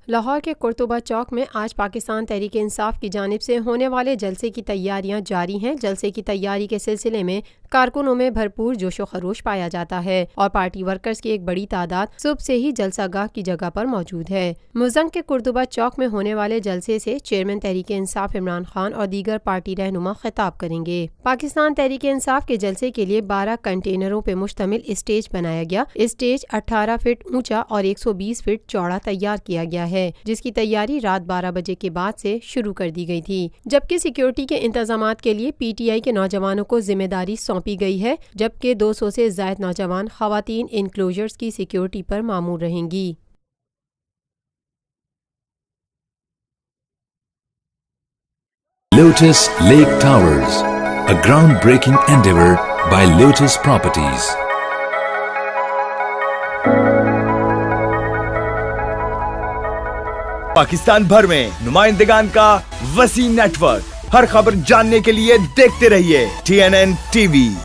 لاہور کے قرطبہ چوک میں آج پاکستان تحریک انصاف کی جانب سے ہونے والے جلسے کی تیاریاں جاری ہیں۔ جلسے کی تیاری کے سلسلے میں کارکنوں میں بھرپور جوش و خروش پایا جاتا ہے اور پارٹی ورکرز کی ایک بڑی تعداد صبح سے ہی جلسہ گاہ کی جگہ پر موجود ہے۔ مزنگ کے قرطبہ چوک میں ہونے والے جلسے سے چیئرمین تحریک انصاف عمران خان اور دیگر پارٹی رہنما خطاب کریں گے۔ پاکستان تحریک انصاف کے جلسے کے لیے 12 کنٹینروں پہ مشتمل اسٹیج بنایا گیا۔ اسٹیج 18 فٹ اونچا اور 120 فٹ چوڑا تیار کیا گیا ہے، جس کی تیاری رات 12 بجے کے بعد سے شروع کر دی گئی تھی، جبکہ سیکیورٹی کے انتظامات کے لیے پی ٹی آئی کے نوجوانوں کو ذمہ داری سونپی گئی ہے، جبکہ 200 سے زائد نوجوان خواتین انکلوژرز کی سیکیورٹی پر مامور رہیں گی۔ Lotus Lake Towers, a groundbreaking endeavor by Lotus Properties. Pakistan بھر میں نمائندگان کا وسیع نیٹ ورک، ہر خبر جاننے کے لیے دیکھتے رہیے TNN TV۔